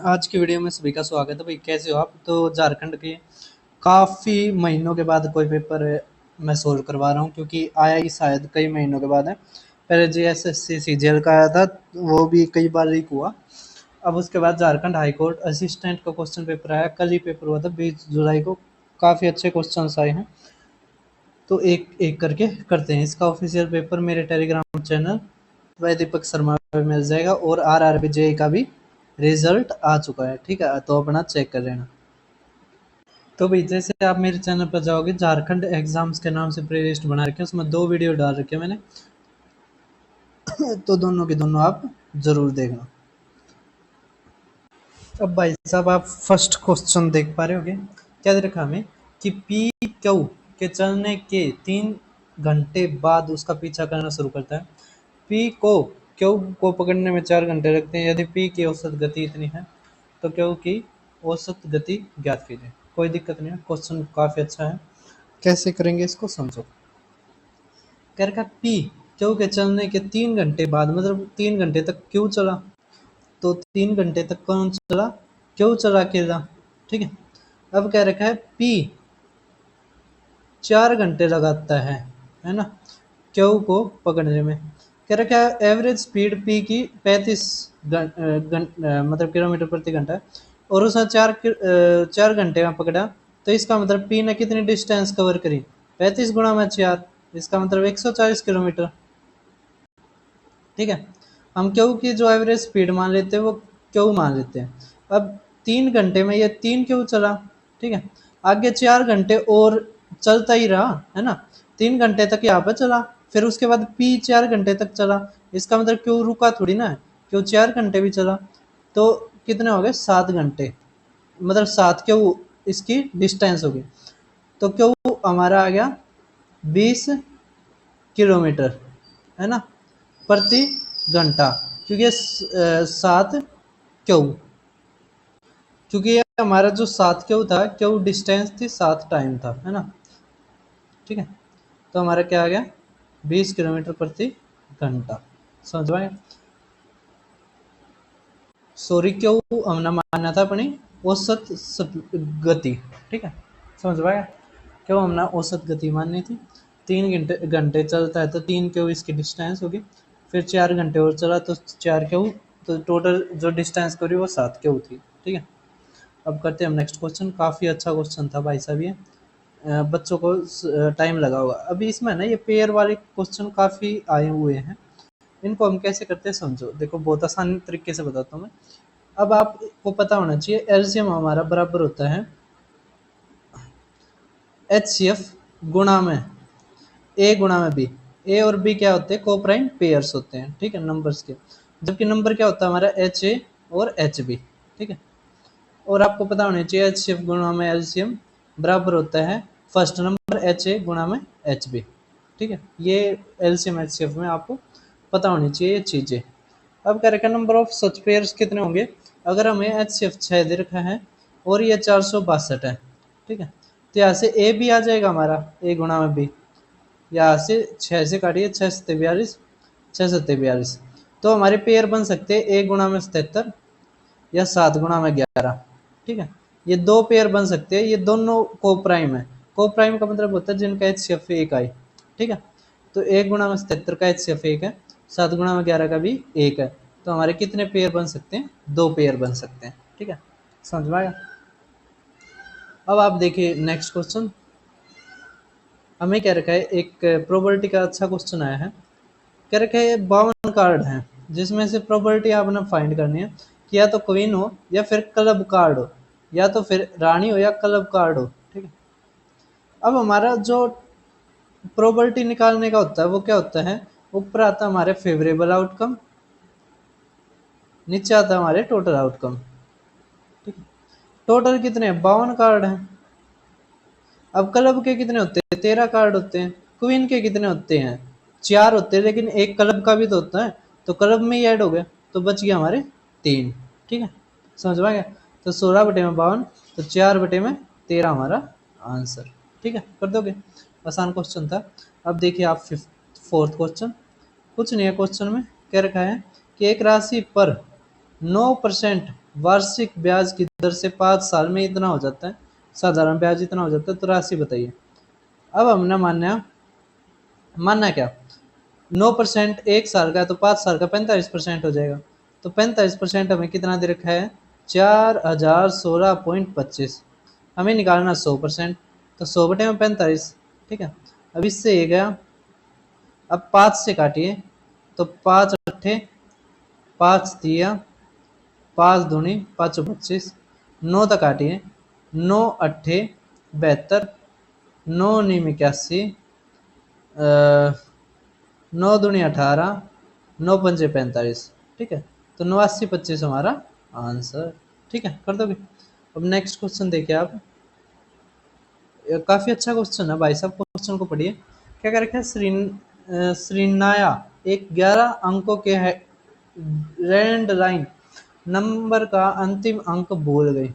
आज की वीडियो में सभी का स्वागत है। भाई कैसे हो आप? तो झारखंड के काफ़ी महीनों के बाद कोई पेपर मैं सोल्व करवा रहा हूँ, क्योंकि आया ही शायद कई महीनों के बाद है। पहले जीएसएससी सीजीएल का आया था, वो भी कई बार लीक हुआ। अब उसके बाद झारखंड हाई कोर्ट असिस्टेंट का क्वेश्चन पेपर आया, कल ही पेपर हुआ था 20 जुलाई को। काफ़ी अच्छे क्वेश्चन आए हैं, तो एक एक करके करते हैं। इसका ऑफिशियल पेपर मेरे टेलीग्राम चैनल वह दीपक शर्मा पे मिल जाएगा, और RRBJ का भी रिजल्ट आ चुका है। ठीक है, तो अपना चेक कर लेना। तो भाई जैसे आप मेरे चैनल पर जाओगे, झारखंड एग्जाम्स के नाम से प्ले लिस्ट बना रखी है, उसमें 2 वीडियो डाल रखे हैं मैंने। तो दोनों के दोनों आप जरूर देखना। अब भाई साहब आप फर्स्ट क्वेश्चन देख पा रहे होगे, क्या दे रखा हमें कि पी क्यू के चलने के 3 घंटे बाद उसका पीछा करना शुरू करता है। पी को क्यू को पकड़ने में 4 घंटे लगते हैं। यदि पी की औसत गति इतनी है तो क्यू की औसत गति ज्ञात कीजिए। कोई दिक्कत नहीं है, क्वेश्चन काफ़ी अच्छा है। कैसे करेंगे इसको समझो। कह रखा पी क्यू के चलने के 3 घंटे बाद, मतलब 3 घंटे तक क्यू चला, तो 3 घंटे तक कौन चला? क्यू चला अकेला। ठीक है, अब कह रखा है पी 4 घंटे लगाता है ना, क्यू को पकड़ने में। कह रखा है एवरेज स्पीड पी की 35 मतलब किलोमीटर प्रति घंटा है, और उसने 4 घंटे में पकड़ा। तो इसका मतलब पी ने कितनी डिस्टेंस कवर करी? 35 गुणा में 4, इसका मतलब 140 किलोमीटर। ठीक है, हम क्यू की जो एवरेज स्पीड मान लेते हैं वो क्यू मान लेते हैं। अब 3 घंटे में ये 3 क्यू चला। ठीक है, आगे 4 घंटे और चलता ही रहा, है ना। 3 घंटे तक यहाँ पे चला, फिर उसके बाद पी 4 घंटे तक चला। इसका मतलब क्यू रुका थोड़ी ना है, क्यू 4 घंटे भी चला। तो कितने हो गए? 7 घंटे, मतलब 7 क्यू इसकी डिस्टेंस होगी। तो क्यू हमारा आ गया 20 किलोमीटर, है ना, प्रति घंटा। क्योंकि 7 क्यू, क्योंकि ये हमारा जो 7 क्यू था, क्यू डिस्टेंस थी, 7 टाइम था, है ना। ठीक है, तो हमारा क्या आ गया? 20 किलोमीटर प्रति घंटा। समझ में आया? सॉरी, क्यू हमने माना था अपनी औसत गति। ठीक है, समझ में आया? क्यों हमने औसत गति माननी थी। 3 घंटे घंटे चलता है तो 3 क्यू इसकी डिस्टेंस होगी, फिर 4 घंटे और चला तो 4 क्यू, तो टोटल जो डिस्टेंस करी वो 7 क्यू थी। ठीक है, अब करते हैं हम नेक्स्ट क्वेश्चन। काफ़ी अच्छा क्वेश्चन था भाई साहब ये, बच्चों को टाइम लगा होगा। अभी इसमें ना ये पेयर वाले क्वेश्चन काफ़ी आए हुए हैं, इनको हम कैसे करते हैं समझो। देखो बहुत आसान तरीके से बताता हूँ मैं। अब आपको पता होना चाहिए एलसीएम हमारा बराबर होता है HCF गुणा में ए गुणा में बी। ए और बी क्या होते हैं? कोप्राइम पेयर्स होते हैं। ठीक है, नंबर्स के। जबकि नंबर क्या होता है हमारा? एच ए और एच बी। ठीक है, और आपको पता होना चाहिए HCF गुणा में एलसीएम बराबर होता है फर्स्ट नंबर एच ए गुणा में एच बी। ठीक है, ये एलसीएम HCF में आपको पता होनी चाहिए ये चीज़ें। अब क्या रखा? नंबर ऑफ सच पेयर्स कितने होंगे? अगर हमें HCF 6 दे रखा है और ये 462 है। ठीक है, तो यहाँ से ए भी आ जाएगा हमारा, ए गुणा में बी। यहाँ से 6 से काटिए, 6 सत्ते 42, 6 सत्ते 42। तो हमारे पेयर बन सकते हैं 1 गुणा में 77 या 7 गुणा में 11। ठीक है, ये 2 पेयर बन सकते हैं, ये दोनों को प्राइम है। को प्राइम का मतलब होता है जिनका HCF 1 आए। ठीक है, तो 1 गुणा में 77 का HCF 1 है, 7 गुणा में 11 का भी 1 है। तो हमारे कितने पेयर बन सकते हैं? 2 पेयर बन सकते हैं। ठीक है, समझ में आया? अब आप देखिए नेक्स्ट क्वेश्चन। हमें क्या रखा है, एक प्रोबेबिलिटी का अच्छा क्वेश्चन आया है। कह रखा है 52 कार्ड हैं, जिसमें से प्रोबेबिलिटी आपने फाइंड करनी है कि या तो क्वीन हो या फिर क्लब कार्ड हो, या तो फिर रानी हो या क्लब कार्ड हो। ठीक है, अब हमारा जो प्रोबेबिलिटी निकालने का होता है वो क्या होता है? ऊपर आता है हमारे फेवरेबल आउटकम, नीचे आता है हमारे टोटल आउटकम। ठीक है, टोटल कितने हैं? 52 कार्ड हैं। अब क्लब के कितने होते हैं? 13 कार्ड होते हैं। क्वीन के कितने होते हैं? 4 होते हैं, लेकिन एक क्लब का भी तो होता है, तो क्लब में ही ऐड हो गया, तो बच गया हमारे 3। ठीक है, समझ में आ गया? तो 16 बटे में 52, तो 4 बटे में 13 हमारा आंसर। ठीक है, कर दोगे? आसान क्वेश्चन था। अब देखिए आप फोर्थ क्वेश्चन। कुछ नहीं है क्वेश्चन में, कह रखा है कि एक राशि पर 9% वार्षिक ब्याज की दर से 5 साल में इतना हो जाता है, साधारण ब्याज इतना हो जाता है, तो राशि बताइए। अब हमने मानना क्या, 9% एक साल का है तो 5 साल का 45% हो जाएगा। तो 45% हमें कितना दे रखा है, 4016.25। हमें निकालना 100%, तो 100/45। ठीक है, अब इससे ये गया, अब 5 से काटिए, तो 5 अट्ठे 5 तिया 5 दूनी 5×25, 9 तक काटिए, 9 अट्ठे 72, 9×9 81, 9×2 18, 9×5 45। ठीक है, तो 8925 हमारा आंसर। ठीक है, कर दोगे। अब नेक्स्ट क्वेश्चन देखिए आप, काफी अच्छा क्वेश्चन है भाई साहब, क्वेश्चन को पढ़िए। क्या कर रखा है, श्रीनाया एक 11 अंकों के लैंडलाइन नंबर का अंतिम अंक भूल गई।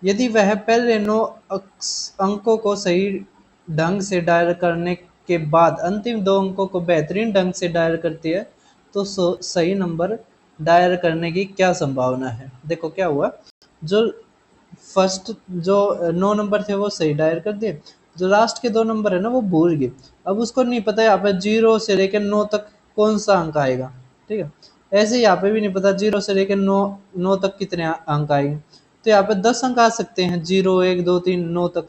यदि वह पहले 9 अंकों को सही ढंग से डायल करने के बाद अंतिम 2 अंकों को बेहतरीन ढंग से डायल करती है, तो सही नंबर डायल करने की क्या संभावना है। देखो क्या हुआ, जो फर्स्ट जो 9 नंबर थे वो सही डायल कर दिए, जो लास्ट के 2 नंबर है ना वो भूल गए। अब उसको नहीं पता यहाँ पे 0 से लेकर 9 तक कौन सा अंक आएगा। ठीक है, ऐसे यहाँ पे भी नहीं पता 0 से लेकर 9 तक कितने अंक आएंगे। तो यहाँ पे 10 अंक आ सकते हैं, 0 1 2 3 9 तक।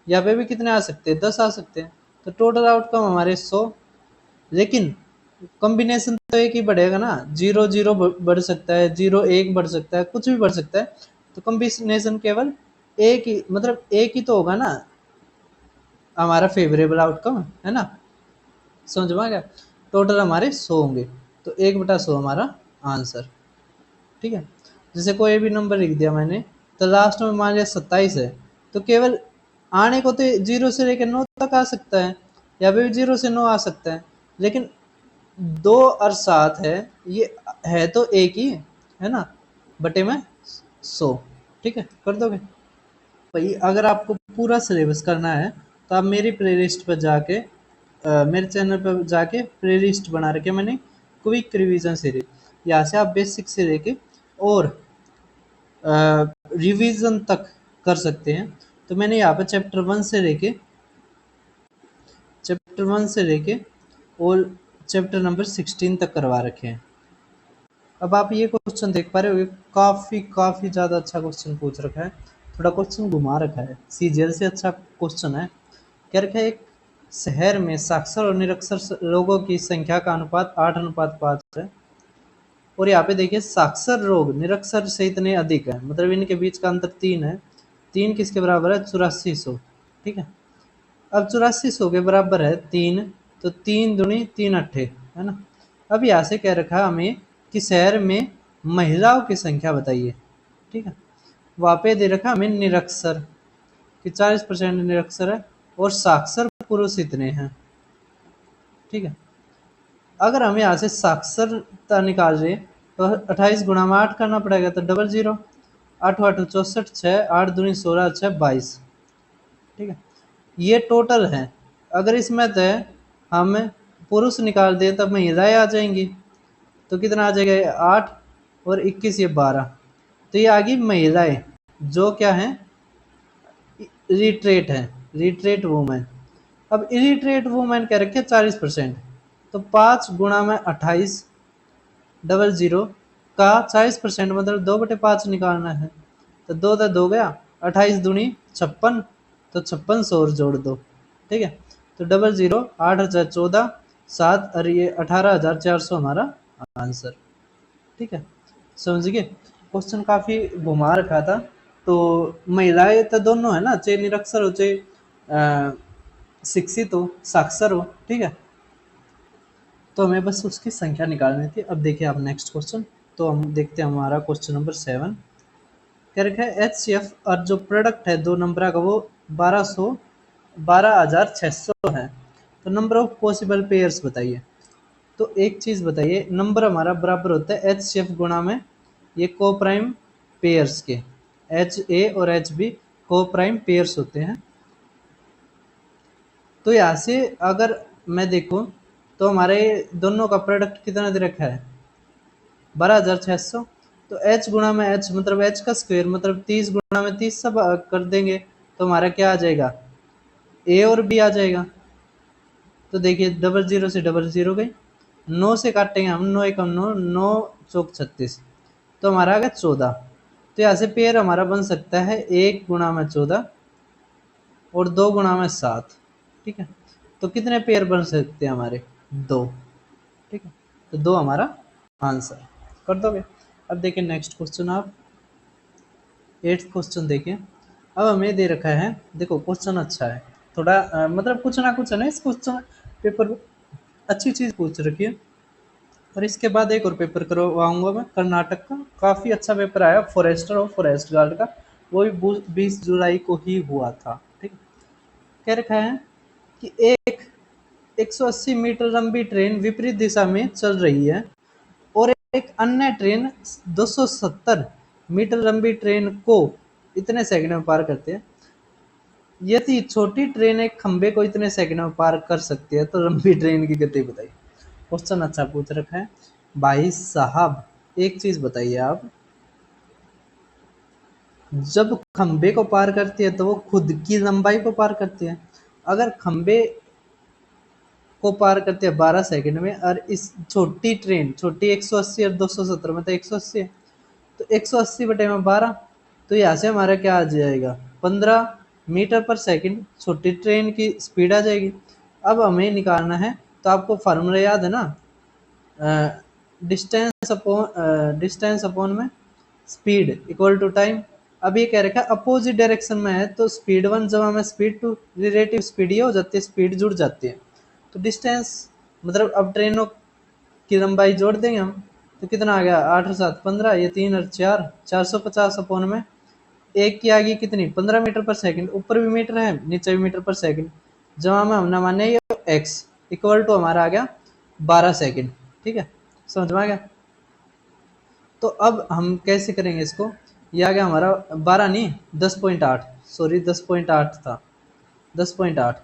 यहाँ पे भी कितने आ सकते हैं, 10 आ सकते हैं। तो टोटल आउटकम हमारे 100। लेकिन कॉम्बिनेशन तो एक ही बढ़ेगा ना, 0 0 बढ़ सकता है, 0 1 बढ़ सकता है, कुछ भी बढ़ सकता है। तो कॉम्बिनेशन केवल एक ही, मतलब एक ही तो होगा ना हमारा फेवरेबल आउटकम, है ना। समझ में आ गया। टोटल हमारे 100 होंगे, तो 1/100 हमारा आंसर। ठीक है, जैसे कोई भी नंबर लिख दिया मैंने, तो लास्ट में मान लिया 27 है, तो केवल आने को तो 0 से लेकर 9 तक आ सकता है, या फिर 0 से 9 आ सकता है। लेकिन 2 और 7 है, ये है तो एक ही, है ना, बटे में 100। ठीक है, कर दोगे भाई। अगर आपको पूरा सिलेबस करना है तो आप मेरी प्लेलिस्ट पर जाके मेरे चैनल पर जाके प्लेलिस्ट बना रखे मैंने, क्विक रिवीजन सीरीज। यहाँ से आप बेसिक से लेके और रिवीजन तक कर सकते हैं। तो मैंने यहाँ पर चैप्टर 1 से लेके और चैप्टर नंबर 16 तक करवा रखे हैं। अब आप ये क्वेश्चन देख पा रहे हो, काफ़ी काफ़ी ज़्यादा अच्छा क्वेश्चन पूछ रखा है, थोड़ा क्वेश्चन घुमा रखा है, सीजीएल से अच्छा क्वेश्चन है। क्या रखा है, एक शहर में साक्षर और निरक्षर लोगों की संख्या का अनुपात 8:5 है। और यहाँ पे देखिए साक्षर लोग निरक्षर से इतने अधिक है, मतलब इनके बीच का अंतर 3 है। 3 किसके बराबर है, 8400। ठीक है, अब 8400 के बराबर है 3, तो 3×3 = 3 है ना। अब यहाँ से कह रखा है हमें कि शहर में महिलाओं की संख्या बताइए। ठीक है, वहाँ पे दे रखा हमें निरक्षर कि 40% निरक्षर है और साक्षर पुरुष इतने हैं। ठीक है, अगर हम यहाँ से साक्षरता निकाल रहे तो 28 × 8 करना पड़ेगा, तो 00, 8 8 64, 6 8 दूनी 16, 6 22। ठीक है, ये टोटल है। अगर इसमें से हम पुरुष निकाल दें तब महिलाएं आ जाएंगी, तो कितना आ जाएगा, 8 और 21 ये 12। तो ये आ गई महिलाएं जो क्या है, इलिटरेट है, लिटरेट वुमेन। अब इलिटरेट वुमेन कह रखे 40%, तो 5 × 28 00 का 40% मतलब 2/5 निकालना है। तो 2 तो 2 गया, 28 दूनी 56, तो 5600 और जोड़ दो। ठीक है, तो 00 8 × 14 7 और ये 18,400 हमारा आंसर। ठीक है, समझ गए। क्वेश्चन काफी घुमा रखा था। तो महिलाएं तो दोनों है ना, चाहे निरक्षर हो चाहे शिक्षित हो, साक्षर हो। ठीक है, तो हमें बस उसकी संख्या निकालनी थी। अब देखिए आप नेक्स्ट क्वेश्चन, तो हम देखते हैं हमारा क्वेश्चन नंबर 7। क्या रखा है, HCF और जो प्रोडक्ट है 2 नंबर का वो 12,600 है। तो नंबर ऑफ पॉसिबल पेयर्स बताइए। तो एक चीज़ बताइए, नंबर हमारा बराबर होता है HCF गुणा में ये को प्राइम पेयर्स के, HA और HB को प्राइम पेयर्स होते हैं। तो यहाँ से अगर मैं देखूं तो हमारे दोनों का प्रोडक्ट कितना दे रखा है, 12,600। तो h गुणा में h मतलब h का स्क्वायर मतलब 30 गुणा में 30 सब कर देंगे तो हमारा क्या आ जाएगा, a और b आ जाएगा। तो देखिए डबल जीरो से डबल जीरो गई, 9 से काटेंगे हम, 9 एकम 9, 9 चौक 36, तो हमारा आ गया 14। तो यहाँ से पेयर हमारा बन सकता है 1 गुणा में 14 और 2 गुणा में 7। ठीक है, तो कितने पेयर बन सकते हैं हमारे, 2। ठीक है, तो 2 हमारा आंसर कर दोगे। अब देखिए नेक्स्ट क्वेश्चन, आप 8th क्वेश्चन देखिए। अब हमें दे रखा है, देखो क्वेश्चन अच्छा है थोड़ा, मतलब कुछ ना कुछ है ना इस क्वेश्चन पेपर में अच्छी चीज पूछ रखी है। और इसके बाद एक और पेपर करवाऊंगा मैं कर्नाटक का, काफी अच्छा पेपर आया फॉरेस्टर और फॉरेस्ट गार्ड का, वो भी 20 जुलाई को ही हुआ था। ठीक है, कह रखा है कि एक 180 मीटर लंबी ट्रेन विपरीत दिशा में चल रही है और एक अन्य ट्रेन 270 मीटर लंबी ट्रेन को इतने सेकंड में पार करते हैं। यदि छोटी ट्रेन एक खंबे को इतने सेकंड में पार कर सकती है तो लंबी ट्रेन की गति बताइए। क्वेश्चन अच्छा पूछ रखा है भाई साहब। एक चीज बताइए आप, जब खंबे को पार करती है तो वो खुद की लंबाई को पार करती है। अगर खंबे को पार करते हैं 12 सेकंड में और इस छोटी ट्रेन, छोटी 180 और 270 में तो 180 है, तो 180 बटे में 12, तो यहाँ से हमारा क्या आ जाएगा, 15 मीटर पर सेकंड छोटी ट्रेन की स्पीड आ जाएगी। अब हमें निकालना है, तो आपको फार्मूला याद है ना, डिस्टेंस अपॉन में स्पीड इक्वल टू टाइम। अब ये कह रखा है अपोजिट डायरेक्शन में है तो स्पीड 1 जमा में स्पीड 2, रिलेटिव स्पीड ये हो जाती है, स्पीड जुड़ जाती है। तो डिस्टेंस मतलब अब ट्रेनों की लंबाई जोड़ देंगे हम, तो कितना आ गया, 8 और 7 15, ये 3 और 4 450 अपॉन में एक की आ गई कितनी, 15 मीटर पर सेकंड, ऊपर भी मीटर है नीचे भी मीटर पर सेकंड, जमा में हम ना माने ये एक्स इक्वल टू हमारा आ गया 12 सेकंड। ठीक है, समझ में आ गया। तो अब हम कैसे करेंगे इसको, ये आ गया हमारा 12 नहीं 10.8, सॉरी 10.8 था, 10.8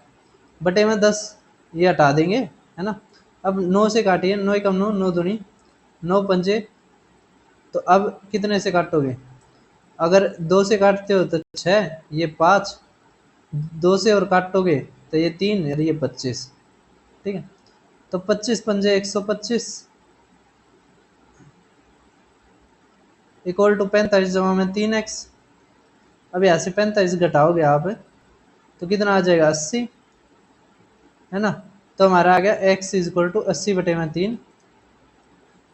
बटे में 10, ये हटा देंगे है ना। अब 9 से काटिए, 9 एकम 9, 9 दूनी 9 पंजे, तो अब कितने से काटोगे, अगर 2 से काटते हो तो 6, ये 5, 2 से और काटोगे तो ये 3 और ये 25। ठीक है, तो 25 पंजे 125 इक्वल टू 45 जमा में 3x। अब यहाँ से 45 घटाओगे आप तो कितना आ जाएगा 80, है ना। तो हमारा आ गया x इज इक्वल टू 80 बटे में 3।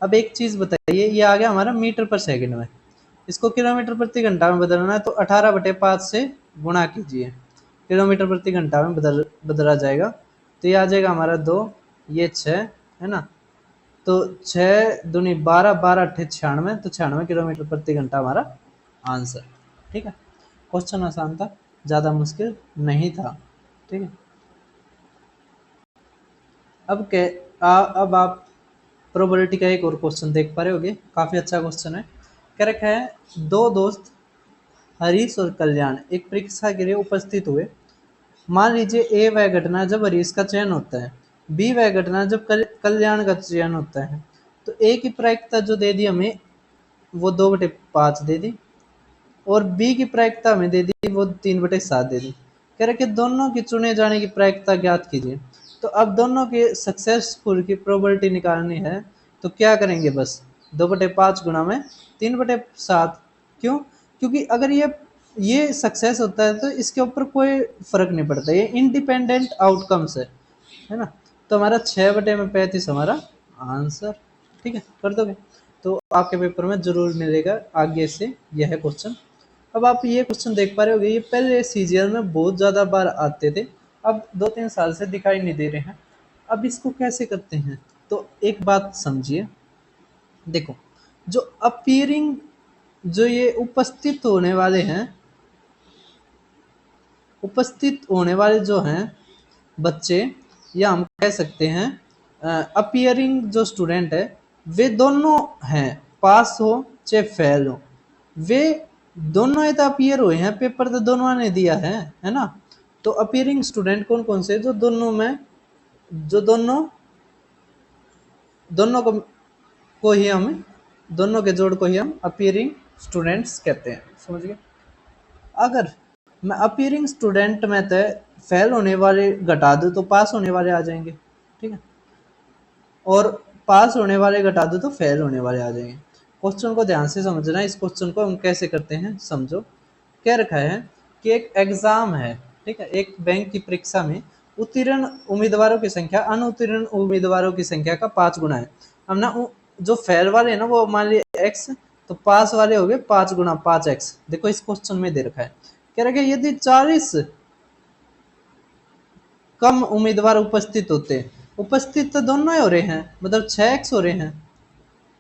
अब एक चीज बताइए, ये आ गया हमारा मीटर पर सेकंड में, इसको किलोमीटर प्रति घंटा में बदलना है तो 18 बटे 5 से गुणा कीजिए, किलोमीटर प्रति घंटा में बदला जाएगा। तो ये आ जाएगा हमारा 2, ये 6, है ना। तो 6 दूनी 12, 12 अट्ठे 96, तो 96 किलोमीटर प्रति घंटा हमारा आंसर। ठीक है, क्वेश्चन आसान था, ज़्यादा मुश्किल नहीं था। ठीक है, अब आप प्रोबेबिलिटी का एक और क्वेश्चन देख पा रहे होगे, काफ़ी अच्छा क्वेश्चन है। कह रखा है दो दोस्त हरीश और कल्याण एक परीक्षा के लिए उपस्थित हुए। मान लीजिए ए वह घटना जब हरीश का चयन होता है, बी वह घटना जब कल्याण का चयन होता है। तो ए की प्रायिकता जो दे दी हमें वो 2/5 दे दी, और बी की प्रायिकता हमें दे दी वो 3/7 दे दी। कह रहे कि दोनों की चुने जाने की प्रायिकता ज्ञात कीजिए। तो अब दोनों के सक्सेसफुल की प्रोबेबिलिटी निकालनी है, तो क्या करेंगे, बस 2/5 गुणा में 3/7। क्यों, क्योंकि अगर ये सक्सेस होता है तो इसके ऊपर कोई फर्क नहीं पड़ता, ये इंडिपेंडेंट आउटकम्स है ना। तो हमारा 6/35 हमारा आंसर। ठीक है, कर दोगे तो आपके पेपर में जरूर मिलेगा आगे से यह क्वेश्चन। अब आप ये क्वेश्चन देख पा रहे होगे, ये पहले सीजीएल में बहुत ज़्यादा बार आते थे, अब 2-3 साल से दिखाई नहीं दे रहे हैं। अब इसको कैसे करते हैं, तो एक बात समझिए, देखो जो अपीयरिंग, जो ये उपस्थित होने वाले हैं, उपस्थित होने वाले जो हैं बच्चे, या हम कह सकते हैं अपीयरिंग जो स्टूडेंट है, वे दोनों हैं, पास हो चाहे फेल हो, वे दोनों तो अपीयर हुए हैं, पेपर तो दोनों ने दिया है ना। तो अपीयरिंग स्टूडेंट कौन कौन से, जो दोनों में, जो दोनों दोनों को ही हम दोनों के जोड़ को ही हम अपीयरिंग स्टूडेंट्स कहते हैं, समझ गए। अगर मैं अपीयरिंग स्टूडेंट में तो फेल होने वाले घटा दूँ तो पास होने वाले आ जाएंगे, ठीक है, और पास होने वाले घटा दूँ तो फेल होने वाले आ जाएंगे। क्वेश्चन को ध्यान से समझना। इस क्वेश्चन को हम कैसे करते हैं समझो। क्या रखा है कि एक एग्जाम है, ठीक है, एक बैंक की परीक्षा में उत्तीर्ण उम्मीदवारों की संख्या अनुत्तीर्ण उम्मीदवारों की संख्या का 5 गुना है। हम ना जो फेल वाले है ना वो मान लिया x, तो पास वाले हो गए 5 गुना 5x। देखो इस क्वेश्चन में दे रखा है, कह रहा है यदि 40 कम उम्मीदवार उपस्थित होते, उपस्थित तो दोनों ही हो रहे हैं, मतलब 6x हो रहे हैं,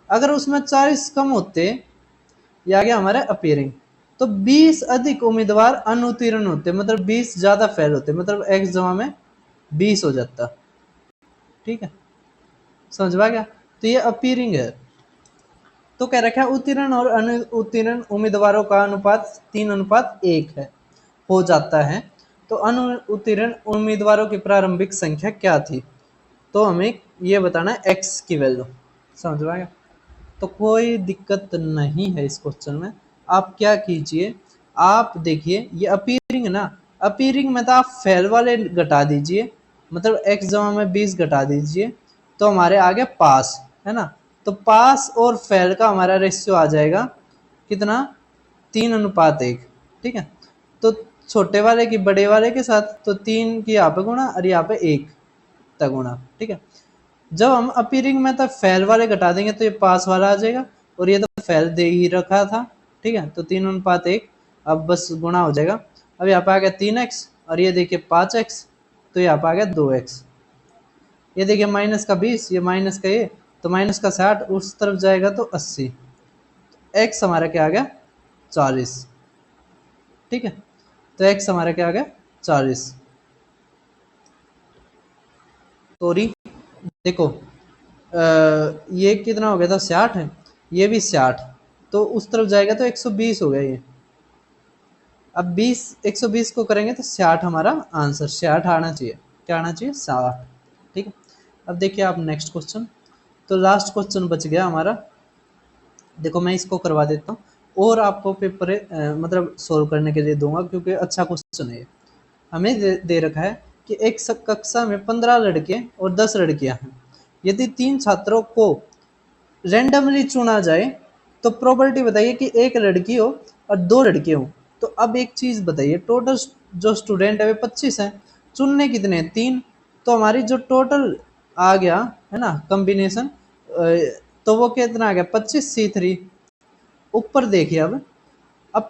अगर उसमें 40 कम होते, ये आ गया हमारा अपीयरिंग, तो 20 अधिक उम्मीदवार अनुत्तीर्ण होते, मतलब 20 ज्यादा फेल होते, मतलब x जमा में 20 हो जाता, ठीक है, समझ में आ गया। तो ये अपीयरिंग है। तो कह रखा है उत्तीर्ण और अनुत्तीर्ण उम्मीदवारों का अनुपात 3:1 है, हो जाता है। तो अनुत्तीर्ण उम्मीदवारों की प्रारंभिक संख्या क्या थी, तो हमें ये बताना है x की वैल्यू, समझ में आएगा। तो कोई दिक्कत नहीं है इस क्वेश्चन में। आप क्या कीजिए, आप देखिए ये अपीयरिंग ना, अपीयरिंग में तो आप फेल वाले घटा दीजिए, मतलब x जमा में 20 घटा दीजिए, तो हमारे आगे पास है ना। तो पास और फेल का हमारा रेशियो आ जाएगा कितना, 3:1, ठीक है। तो छोटे वाले की बड़े वाले के साथ, तो 3 की यहाँ पे गुणा और यहाँ पे 1 तक गुणा, ठीक है। जब हम अपीयरिंग में तो फेल वाले घटा देंगे तो ये पास वाला आ जाएगा, और ये तो फेल दे ही रखा था, ठीक है। तो 3:1 अब बस गुणा हो जाएगा। अब यहाँ पे आ गया 3x, और ये देखिए 5x, तो यहाँ पे आ गया 2x। ये देखिए माइनस का 20, ये माइनस का ये, तो माइनस का 60 उस तरफ जाएगा तो 80, x हमारा क्या आ गया 40, ठीक है। तो x हमारा क्या आ गया 40। सॉरी देखो ये कितना हो गया था 60 है, ये भी 60, तो उस तरफ जाएगा तो 120 हो गया ये। अब 20 120 को करेंगे तो 60 हमारा आंसर, 60 आना चाहिए, क्या आना चाहिए 60, ठीक है। अब देखिए आप नेक्स्ट क्वेश्चन, तो लास्ट क्वेश्चन बच गया हमारा। देखो मैं इसको करवा देता हूँ और आपको पेपर मतलब सोल्व करने के लिए दूंगा, क्योंकि अच्छा क्वेश्चन है ये। हमें दे रखा है कि एक कक्षा में 15 लड़के और 10 लड़कियां हैं। यदि 3 छात्रों को रैंडमली चुना जाए तो प्रोबेबिलिटी बताइए कि एक लड़की हो और 2 लड़के हो। तो अब एक चीज बताइए, टोटल जो स्टूडेंट है वे 25 हैं, चुनने कितने हैं 3, तो हमारी जो टोटल आ गया है ना कॉम्बिनेशन, तो वो कितना आ गया 25C3। ऊपर देखिए अब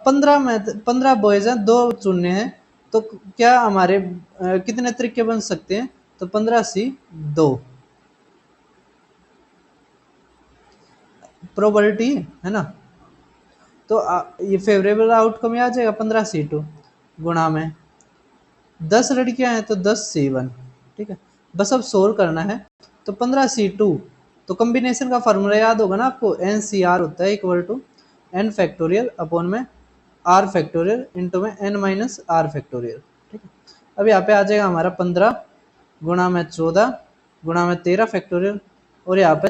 15 में 15 बॉयज हैं, 2 चुनने हैं, तो क्या हमारे कितने तरीके बन सकते हैं, तो 15C2 प्रोबेबिलिटी है ना। तो ये फेवरेबल आउटकम आ जाएगा 15C2 गुणा में 10 लड़कियां हैं तो 10C1, ठीक है। बस अब सोल्व करना है। तो 15C2, तो कॉम्बिनेशन का फॉर्मूला याद होगा ना आपको, NCR होता है equal to n factorial upon में r फैक्टोरियल इंटू में n माइनस r फैक्टोरियल, ठीक है। अब यहाँ पे आ जाएगा हमारा 15 गुणा में 14 गुणा में 13 फैक्टोरियल, और यहाँ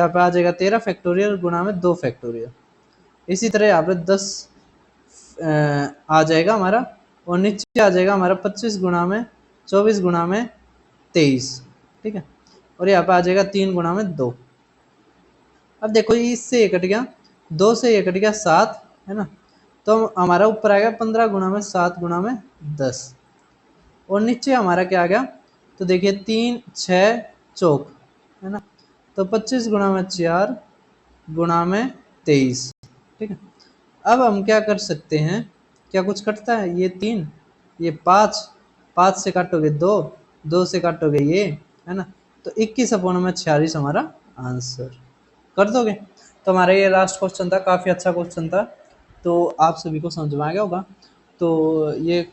पे आ जाएगा 13 फैक्टोरियल गुणा में 2 फैक्टोरियल। इसी तरह यहाँ पे 10 आ जाएगा हमारा, और नीचे आ जाएगा हमारा 25 गुणा में 24 गुणा में 23, ठीक है। और यहाँ पे आ जाएगा 3 गुणा में 2। अब देखो इससे ये कट गया, 2 से ये कट गया 7, है ना। तो हमारा ऊपर आएगा 15 गुणा में 7 गुणा में 10, और नीचे हमारा क्या आ गया, तो देखिए 3 6 चौक, है ना। तो 25 गुणा में 4 गुणा में 23, ठीक है। अब हम क्या कर सकते हैं, क्या कुछ कटता है, ये 3 ये 5, 5 से काटोगे 2, 2 से काटोगे ये, है ना। तो 21 अपॉन में 46 हमारा आंसर, कर दोगे। तो हमारा ये लास्ट क्वेश्चन था, काफ़ी अच्छा क्वेश्चन था, तो आप सभी को समझ में आ गया होगा। तो ये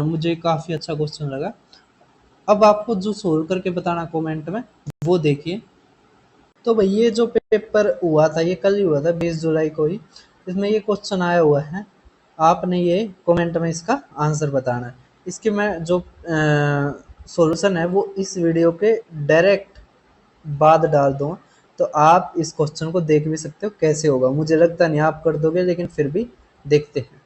मुझे काफ़ी अच्छा क्वेश्चन लगा। अब आपको जो सोल्व करके बताना कमेंट में वो देखिए। तो भाई ये जो पेपर हुआ था ये कल ही हुआ था 20 जुलाई को ही, इसमें ये क्वेश्चन आया हुआ है, आपने ये कमेंट में इसका आंसर बताना है। इसके मैं जो सॉल्यूशन है वो इस वीडियो के डायरेक्ट बाद डाल दूँगा, तो आप इस क्वेश्चन को देख भी सकते हो कैसे होगा, मुझे लगता नहीं आप कर दोगे, लेकिन फिर भी देखते हैं।